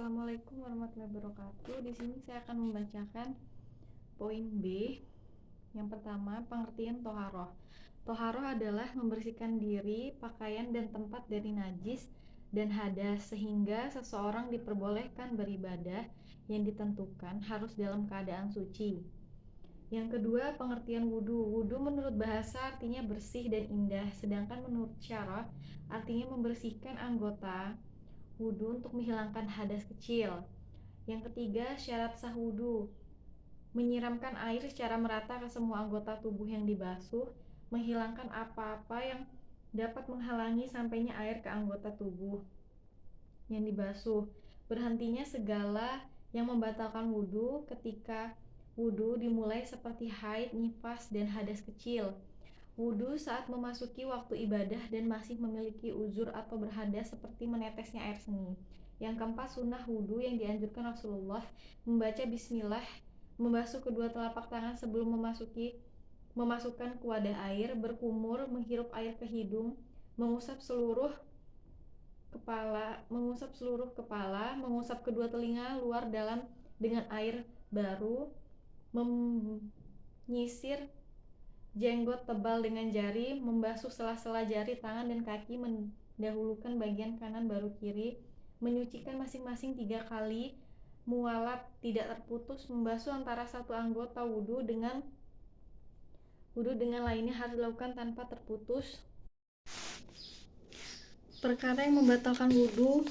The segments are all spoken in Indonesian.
Assalamualaikum warahmatullahi wabarakatuh. Di sini saya akan membacakan poin B. Yang pertama, pengertian toharoh. Toharoh adalah membersihkan diri, pakaian, dan tempat dari najis dan hadas, sehingga seseorang diperbolehkan beribadah yang ditentukan harus dalam keadaan suci. Yang kedua, pengertian wudhu. Wudhu menurut bahasa artinya bersih dan indah, sedangkan menurut syarah artinya membersihkan anggota wudhu untuk menghilangkan hadas kecil. Yang ketiga, syarat sah wudhu. Menyiramkan air secara merata ke semua anggota tubuh yang dibasuh, menghilangkan apa-apa yang dapat menghalangi sampainya air ke anggota tubuh yang dibasuh. Berhentinya segala yang membatalkan wudhu ketika wudhu dimulai seperti haid, nifas, dan hadas kecil. Wudhu saat memasuki waktu ibadah dan masih memiliki uzur atau berhadas seperti menetesnya air seni. Yang keempat, sunnah wudhu yang dianjurkan Rasulullah: membaca bismillah, membasuh kedua telapak tangan sebelum memasukkan ke wadah air, berkumur, menghirup air ke hidung, mengusap seluruh kepala, mengusap kedua telinga luar dalam dengan air baru, menyisir jenggot tebal dengan jari, membasuh sela-sela jari tangan dan kaki, mendahulukan bagian kanan baru kiri, menyucikan masing-masing 3 kali, mualat tidak terputus, membasuh antara satu anggota wudhu dengan lainnya harus dilakukan tanpa terputus. Perkara yang membatalkan wudhu: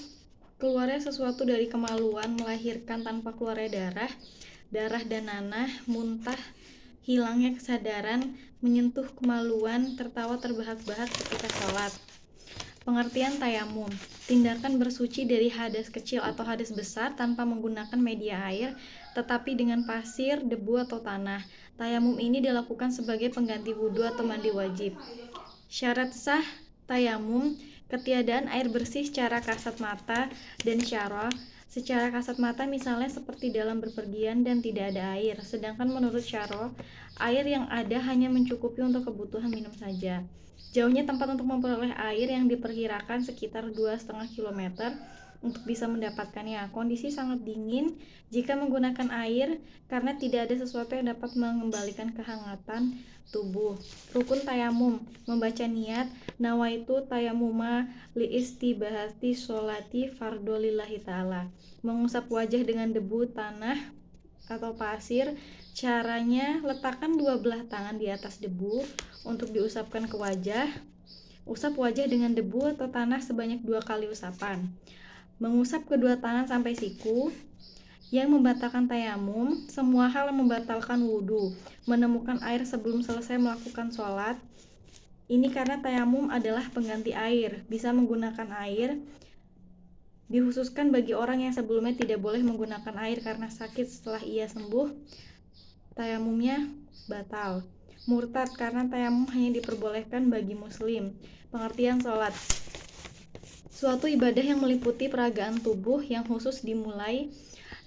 keluarnya sesuatu dari kemaluan, melahirkan tanpa keluarnya darah dan nanah, muntah, hilangnya kesadaran, menyentuh kemaluan, tertawa terbahak-bahak ketika sholat. Pengertian tayamum: tindakan bersuci dari hadas kecil atau hadas besar tanpa menggunakan media air, tetapi dengan pasir, debu, atau tanah. Tayamum ini dilakukan sebagai pengganti wudhu atau mandi wajib. Syarat sah tayamum: ketiadaan air bersih secara kasat mata dan syarah. Secara kasat mata misalnya seperti dalam berpergian dan tidak ada air, sedangkan menurut syarah, air yang ada hanya mencukupi untuk kebutuhan minum saja. Jauhnya tempat untuk memperoleh air yang diperkirakan sekitar 2,5 km untuk bisa mendapatkannya. Kondisi sangat dingin jika menggunakan air karena tidak ada sesuatu yang dapat mengembalikan kehangatan tubuh. Rukun tayamum: membaca niat nawaitu tayamuma liistibahati sholati fardholillahi ta'ala, mengusap wajah dengan debu, tanah, atau pasir. Caranya, letakkan 2 belah tangan di atas debu untuk diusapkan ke wajah. Usap wajah dengan debu atau tanah sebanyak 2 kali usapan. Mengusap kedua tangan sampai siku. Yang membatalkan tayamum: semua hal yang membatalkan wudhu, menemukan air sebelum selesai melakukan sholat. Ini karena tayamum adalah pengganti air, bisa menggunakan air. Dikhususkan bagi orang yang sebelumnya tidak boleh menggunakan air karena sakit, setelah ia sembuh, tayamumnya batal. Murtad: karena tayamum hanya diperbolehkan bagi muslim. Pengertian sholat: suatu ibadah yang meliputi peragaan tubuh yang khusus dimulai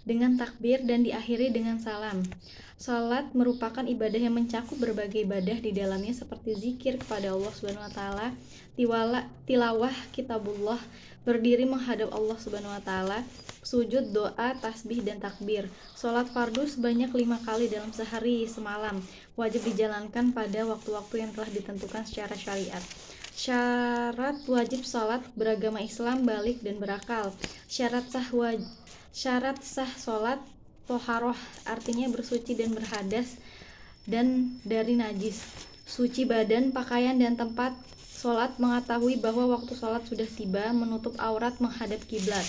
dengan takbir dan diakhiri dengan salam. Salat merupakan ibadah yang mencakup berbagai ibadah di dalamnya seperti zikir kepada Allah Subhanahu wa taala, tilawah kitabullah, berdiri menghadap Allah Subhanahu wa taala, sujud, doa, tasbih, dan takbir. Salat fardu sebanyak 5 kali dalam sehari semalam, wajib dijalankan pada waktu-waktu yang telah ditentukan secara syariat. Syarat wajib salat beragama Islam balik dan berakal. Syarat sah salat toharoh, artinya bersuci dan berhadas dan dari najis. Suci badan, pakaian, dan tempat sholat, mengetahui bahwa waktu sholat sudah tiba, menutup aurat, menghadap kiblat.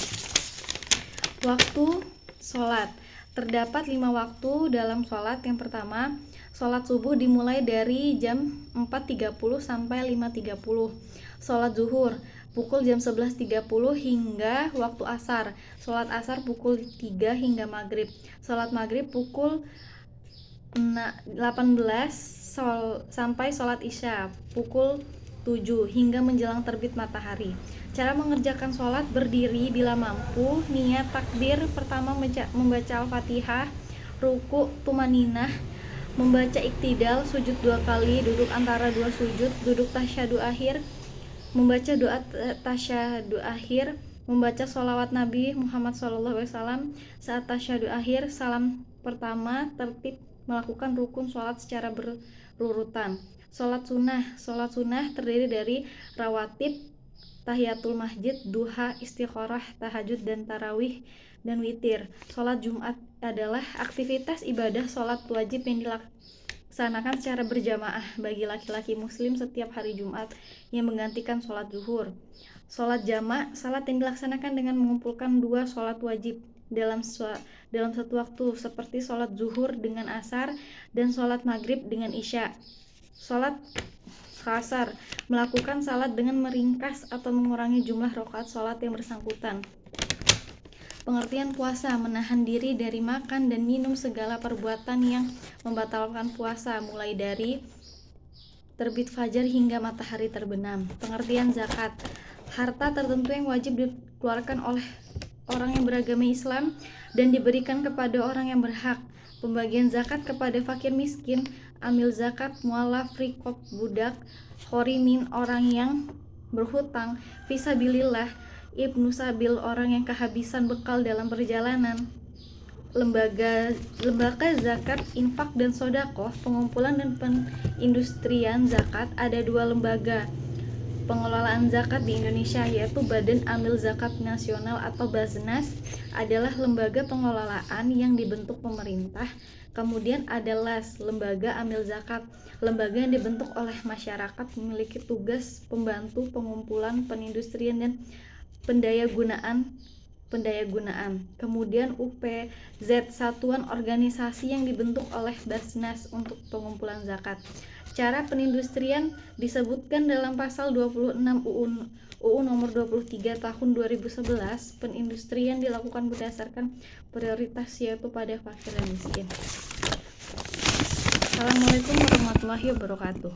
Waktu sholat: terdapat 5 waktu dalam sholat. Yang pertama, sholat subuh dimulai dari jam 4.30 sampai 5.30. Sholat zuhur pukul jam 11.30 hingga waktu asar. Sholat asar pukul 3 hingga maghrib. Sholat maghrib pukul 18 sampai sholat isya pukul 7 hingga menjelang terbit matahari. Cara mengerjakan sholat: berdiri bila mampu, niat takbir pertama membaca Al-Fatihah, ruku tumaninah, membaca iktidal, sujud 2 kali, duduk antara 2 sujud, duduk tasyahud akhir, membaca doa tasyahud akhir, membaca sholawat Nabi Muhammad SAW saat tasyahud akhir salam pertama, tertib melakukan rukun sholat secara berurutan. Sholat sunnah terdiri dari rawatib, tahiyatul masjid, duha, istikharah, tahajud, dan tarawih dan witir. Sholat Jumat adalah aktivitas ibadah sholat wajib yang dilaksanakan secara berjamaah bagi laki-laki muslim setiap hari Jumat yang menggantikan sholat zuhur. Sholat jamak, salat yang dilaksanakan dengan mengumpulkan dua sholat wajib dalam satu waktu, seperti sholat zuhur dengan asar dan sholat maghrib dengan isya. Sholat qasar, melakukan salat dengan meringkas atau mengurangi jumlah rakaat sholat yang bersangkutan. Pengertian puasa, menahan diri dari makan dan minum segala perbuatan yang membatalkan puasa, mulai dari terbit fajar hingga matahari terbenam. Pengertian zakat, harta tertentu yang wajib dikeluarkan oleh orang yang beragama Islam dan diberikan kepada orang yang berhak. Pembagian zakat kepada fakir miskin, amil zakat, mualaf, riqab, budak, khorimin, orang yang berhutang, fisabilillah, ibnu sabil, orang yang kehabisan bekal dalam perjalanan. Lembaga zakat, infak, dan sodakoh, pengumpulan dan penindustrian zakat. Ada dua lembaga pengelolaan zakat di Indonesia, yaitu Badan Amil Zakat Nasional atau Baznas adalah lembaga pengelolaan yang dibentuk pemerintah. Kemudian ada LAS, Lembaga Amil Zakat, lembaga yang dibentuk oleh masyarakat, memiliki tugas pembantu pengumpulan, penindustrian, dan pendayagunaan. Kemudian UPZ, satuan organisasi yang dibentuk oleh Basnas untuk pengumpulan zakat. Cara penindustrian disebutkan dalam pasal 26 UU nomor 23 tahun 2011. Penindustrian dilakukan berdasarkan prioritas, yaitu pada fakir dan miskin. Assalamualaikum warahmatullahi wabarakatuh.